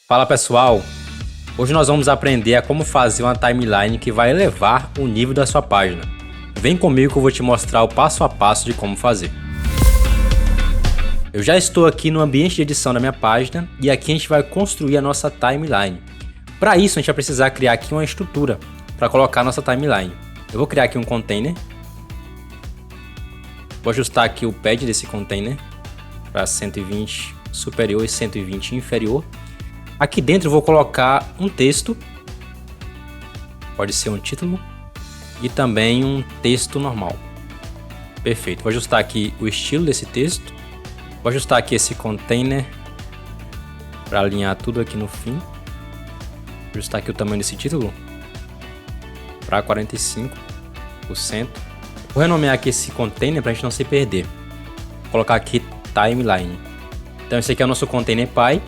Fala pessoal, hoje nós vamos aprender a como fazer uma timeline que vai elevar o nível da sua página. Vem comigo que eu vou te mostrar o passo a passo de como fazer. Eu já estou aqui no ambiente de edição da minha página e aqui a gente vai construir a nossa timeline. Para isso a gente vai precisar criar aqui uma estrutura para colocar a nossa timeline. Eu vou criar aqui um container. Vou ajustar aqui o pad desse container para 120 superior e 120 inferior. Aqui dentro eu vou colocar um texto, pode ser um título e também um texto normal. Perfeito, vou ajustar aqui o estilo desse texto, vou ajustar aqui esse container para alinhar tudo aqui no fim. Vou ajustar aqui o tamanho desse título para 45%. Vou renomear aqui esse container para a gente não se perder. Vou colocar aqui timeline. Então esse aqui é o nosso container Py.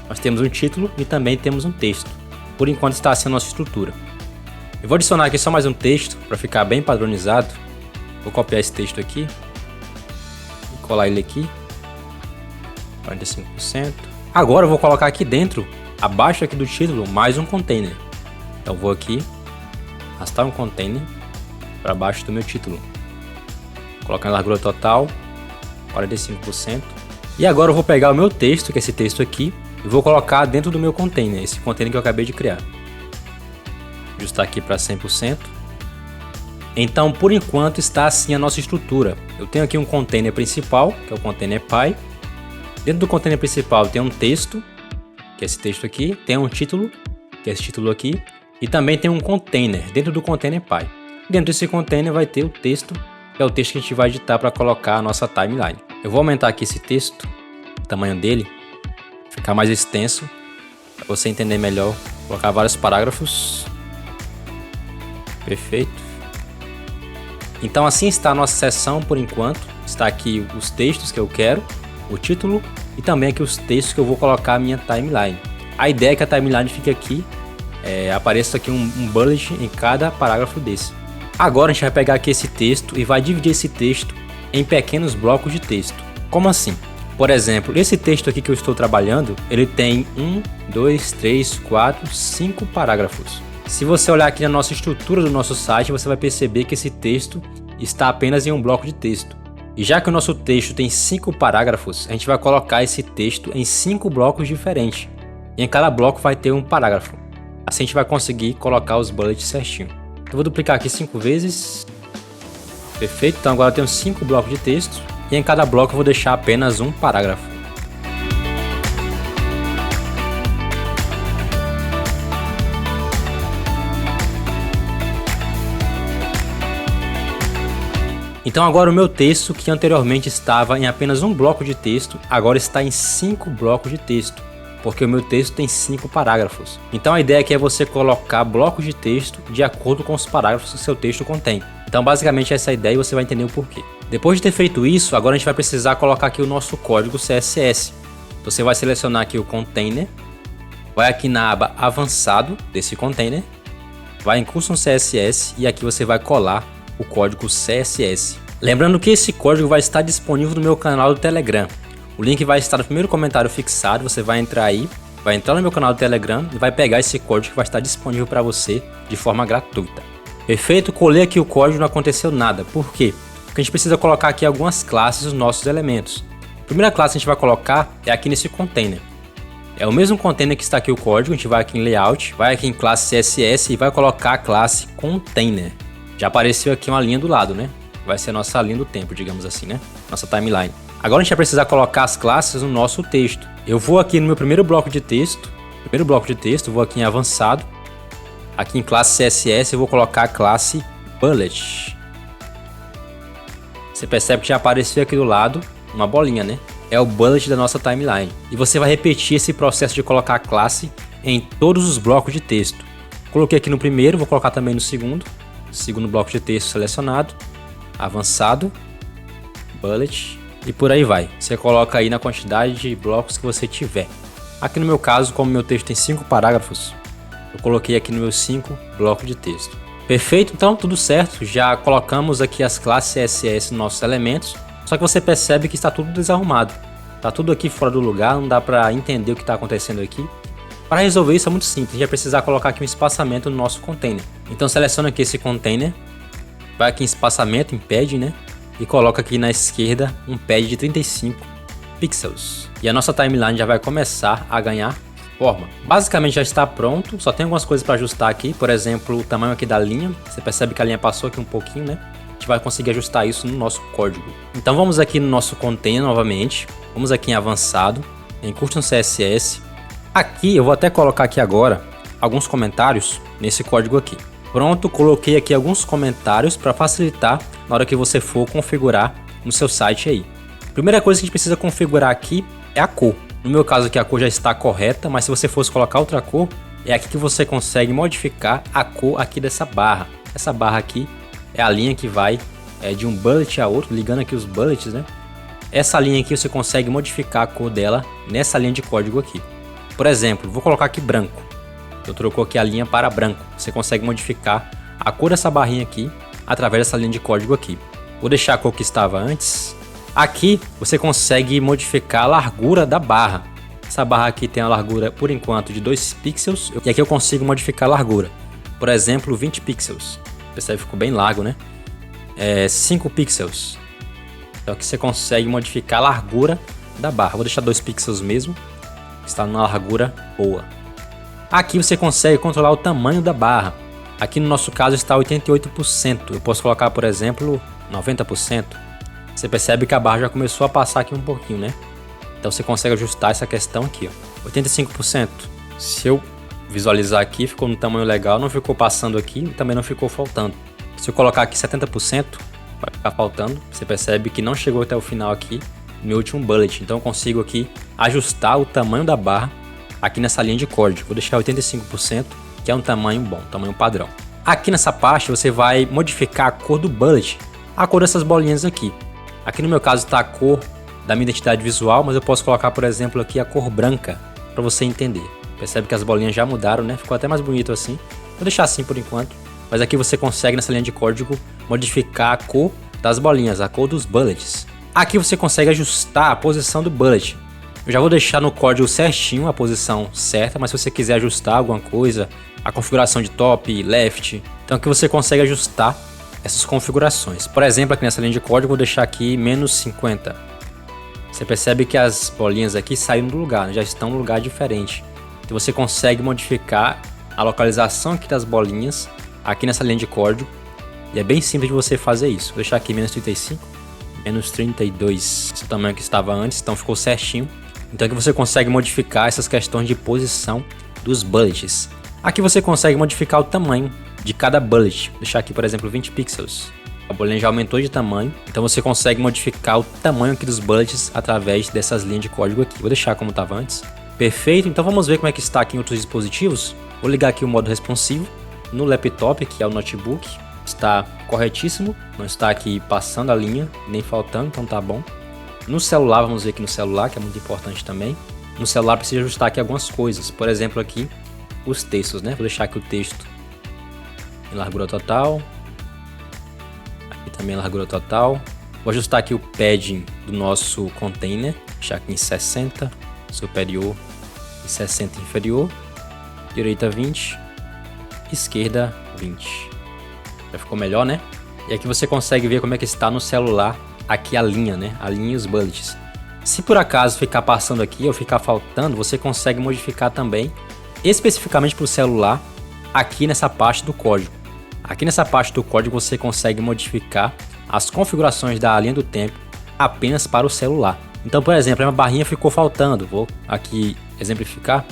Nós temos um título e também temos um texto. Por enquanto está assim a nossa estrutura. Eu vou adicionar aqui só mais um texto para ficar bem padronizado. Vou copiar esse texto aqui e colar ele aqui. 45%. Agora eu vou colocar aqui dentro, abaixo aqui do título, mais um container. Então vou aqui arrastar um container para baixo do meu título. Colocar a largura total 45%. E agora eu vou pegar o meu texto, que é esse texto aqui, e vou colocar dentro do meu container, esse container que eu acabei de criar. Ajustar aqui para 100%. Então, por enquanto, está assim a nossa estrutura. Eu tenho aqui um container principal, que é o container Py. Dentro do container principal tem um texto, que é esse texto aqui. Tem um título, que é esse título aqui. E também tem um container, dentro do container Py. Dentro desse container vai ter o texto, que é o texto que a gente vai editar para colocar a nossa timeline. Eu vou aumentar aqui esse texto, o tamanho dele, ficar mais extenso, para você entender melhor. Vou colocar vários parágrafos. Perfeito. Então assim está a nossa seção por enquanto. Está aqui os textos que eu quero, o título e também aqui os textos que eu vou colocar a minha timeline. A ideia é que a timeline fique aqui, apareça aqui um bullet em cada parágrafo desse. Agora a gente vai pegar aqui esse texto e vai dividir esse texto em pequenos blocos de texto. Como assim? Por exemplo, esse texto aqui que eu estou trabalhando, ele tem 1, 2, 3, 4, 5 parágrafos. Se você olhar aqui na nossa estrutura do nosso site, você vai perceber que esse texto está apenas em um bloco de texto. E já que o nosso texto tem 5 parágrafos, a gente vai colocar esse texto em 5 blocos diferentes. E em cada bloco vai ter um parágrafo. Assim a gente vai conseguir colocar os bullets certinho. Eu vou duplicar aqui 5 vezes. Perfeito, então agora eu tenho 5 blocos de texto. E em cada bloco eu vou deixar apenas um parágrafo. Então agora o meu texto, que anteriormente estava em apenas um bloco de texto, agora está em 5 blocos de texto, porque o meu texto tem 5 parágrafos. Então a ideia aqui é você colocar blocos de texto de acordo com os parágrafos que seu texto contém. Então basicamente essa é a ideia e você vai entender o porquê. Depois de ter feito isso, agora a gente vai precisar colocar aqui o nosso código CSS. Você vai selecionar aqui o container, vai aqui na aba avançado desse container, vai em Custom CSS e aqui você vai colar o código CSS. Lembrando que esse código vai estar disponível no meu canal do Telegram. O link vai estar no primeiro comentário fixado, você vai entrar aí, vai entrar no meu canal do Telegram e vai pegar esse código que vai estar disponível para você de forma gratuita. Perfeito? Colei aqui o código e não aconteceu nada. Por quê? Porque a gente precisa colocar aqui algumas classes dos nossos elementos. A primeira classe que a gente vai colocar é aqui nesse container. É o mesmo container que está aqui o código, a gente vai aqui em Layout, vai aqui em classe CSS e vai colocar a classe Container. Já apareceu aqui uma linha do lado, né? Vai ser a nossa linha do tempo, digamos assim, né? Nossa timeline. Agora a gente vai precisar colocar as classes no nosso texto. Eu vou aqui no meu primeiro bloco de texto, vou aqui em avançado. Aqui em classe CSS eu vou colocar a classe Bullet. Você percebe que já apareceu aqui do lado uma bolinha, né? É o bullet da nossa timeline. E você vai repetir esse processo de colocar a classe em todos os blocos de texto. Coloquei aqui no primeiro, vou colocar também no segundo. Segundo bloco de texto selecionado, avançado, bullet e por aí vai. Você coloca aí na quantidade de blocos que você tiver. Aqui no meu caso, como meu texto tem 5 parágrafos, eu coloquei aqui nos meus 5 blocos de texto. Perfeito? Então tudo certo, já colocamos aqui as classes CSS nos nossos elementos, só que você percebe que está tudo desarrumado. Está tudo aqui fora do lugar, não dá para entender o que está acontecendo aqui. Para resolver isso é muito simples, a gente vai precisar colocar aqui um espaçamento no nosso container. Então seleciona aqui esse container, vai aqui em espaçamento, em pad, né? E coloca aqui na esquerda um pad de 35 pixels. E a nossa timeline já vai começar a ganhar forma. Basicamente já está pronto, só tem algumas coisas para ajustar aqui, por exemplo, o tamanho aqui da linha. Você percebe que a linha passou aqui um pouquinho, né? A gente vai conseguir ajustar isso no nosso código. Então vamos aqui no nosso container novamente, vamos aqui em avançado, em Custom CSS. Aqui eu vou até colocar aqui agora alguns comentários nesse código aqui. Pronto, coloquei aqui alguns comentários para facilitar na hora que você for configurar no seu site aí. Primeira coisa que a gente precisa configurar aqui é a cor. No meu caso aqui a cor já está correta, mas se você fosse colocar outra cor, é aqui que você consegue modificar a cor aqui dessa barra. Essa barra aqui é a linha que vai de um bullet a outro, ligando aqui os bullets, né? Essa linha aqui você consegue modificar a cor dela nessa linha de código aqui. Por exemplo, vou colocar aqui branco. Eu trocou aqui a linha para branco. Você consegue modificar a cor dessa barrinha aqui através dessa linha de código aqui. Vou deixar a cor que estava antes. Aqui você consegue modificar a largura da barra. Essa barra aqui tem a largura por enquanto de 2 pixels. E aqui eu consigo modificar a largura. Por exemplo, 20 pixels. Percebe que ficou bem largo, né? 5 pixels. Então aqui você consegue modificar a largura da barra. Vou deixar 2 pixels mesmo. Está numa largura boa. Aqui você consegue controlar o tamanho da barra. Aqui no nosso caso está 88%. Eu posso colocar, por exemplo, 90%. Você percebe que a barra já começou a passar aqui um pouquinho, né? Então você consegue ajustar essa questão aqui, ó. 85%. Se eu visualizar aqui, ficou no tamanho legal, não ficou passando aqui e também não ficou faltando. Se eu colocar aqui 70%, vai ficar faltando. Você percebe que não chegou até o final aqui, no último bullet. Então eu consigo aqui ajustar o tamanho da barra aqui nessa linha de código. Vou deixar 85%, que é um tamanho bom, tamanho padrão. Aqui nessa parte você vai modificar a cor do bullet, a cor dessas bolinhas aqui. Aqui no meu caso está a cor da minha identidade visual, mas eu posso colocar, por exemplo, aqui a cor branca, para você entender. Percebe que as bolinhas já mudaram, né? Ficou até mais bonito assim. Vou deixar assim por enquanto. Mas aqui você consegue nessa linha de código modificar a cor das bolinhas, a cor dos bullets. Aqui você consegue ajustar a posição do bullet. Eu já vou deixar no código certinho a posição certa, mas se você quiser ajustar alguma coisa, a configuração de top, left, então aqui você consegue ajustar essas configurações. Por exemplo, aqui nessa linha de código eu vou deixar aqui menos 50. Você percebe que as bolinhas aqui saíram do lugar, né? Já estão no lugar diferente. Então você consegue modificar a localização aqui das bolinhas, aqui nessa linha de código. E é bem simples de você fazer isso. Vou deixar aqui menos 35, menos 32, esse tamanho que estava antes, então ficou certinho. Então aqui você consegue modificar essas questões de posição dos bullets. Aqui você consegue modificar o tamanho de cada bullet. Vou deixar aqui, por exemplo, 20 pixels. A bolinha já aumentou de tamanho, então você consegue modificar o tamanho aqui dos bullets através dessas linhas de código aqui. Vou deixar como estava antes. Perfeito, então vamos ver como é que está aqui em outros dispositivos. Vou ligar aqui o modo responsivo. No laptop, que é o notebook, está corretíssimo. Não está aqui passando a linha, nem faltando, então tá bom. No celular, vamos ver aqui no celular, que é muito importante também. No celular precisa ajustar aqui algumas coisas. Por exemplo, aqui os textos, né? Vou deixar aqui o texto em largura total. Aqui também em largura total. Vou ajustar aqui o padding do nosso container. Deixar aqui em 60 superior e 60 inferior. Direita 20, esquerda 20. Já ficou melhor, né? E aqui você consegue ver como é que está no celular aqui a linha, né? A linha e os bullets. Se por acaso ficar passando aqui ou ficar faltando, você consegue modificar também, especificamente para o celular, aqui nessa parte do código. Aqui nessa parte do código você consegue modificar as configurações da linha do tempo apenas para o celular. Então, por exemplo, a barrinha ficou faltando. Vou aqui exemplificar.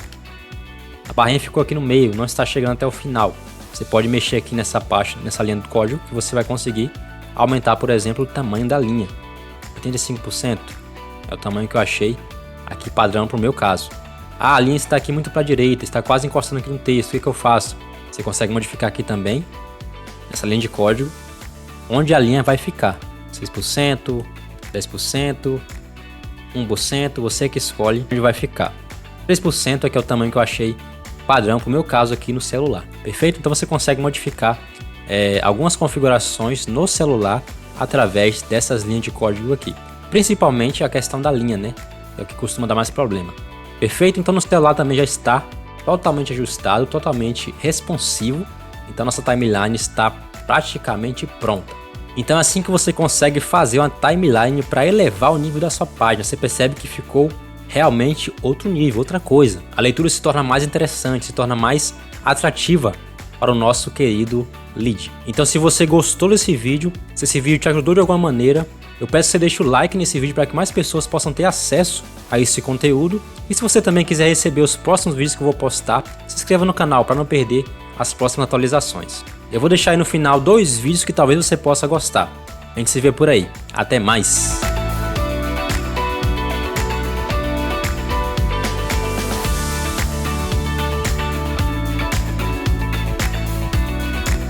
A barrinha ficou aqui no meio, não está chegando até o final. Você pode mexer aqui nessa parte, nessa linha do código, que você vai conseguir aumentar, por exemplo, o tamanho da linha. 85% é o tamanho que eu achei aqui padrão para o meu caso. Ah, a linha está aqui muito para a direita, está quase encostando aqui no texto, o que eu faço? Você consegue modificar aqui também, nessa linha de código, onde a linha vai ficar. 6%, 10%, 1%, você que escolhe onde vai ficar. 3% é que é o tamanho que eu achei padrão para o meu caso aqui no celular. Perfeito? Então você consegue modificar algumas configurações no celular através dessas linhas de código aqui. Principalmente a questão da linha, né? É o que costuma dar mais problema. Perfeito? Então no celular também já está totalmente ajustado, totalmente responsivo. Então nossa timeline está praticamente pronta. Então é assim que você consegue fazer uma timeline para elevar o nível da sua página. Você percebe que ficou realmente outro nível, outra coisa. A leitura se torna mais interessante, se torna mais atrativa para o nosso querido lead. Então se você gostou desse vídeo, se esse vídeo te ajudou de alguma maneira, eu peço que você deixe o like nesse vídeo para que mais pessoas possam ter acesso a esse conteúdo. E se você também quiser receber os próximos vídeos que eu vou postar, se inscreva no canal para não perder as próximas atualizações. Eu vou deixar aí no final 2 vídeos que talvez você possa gostar. A gente se vê por aí. Até mais!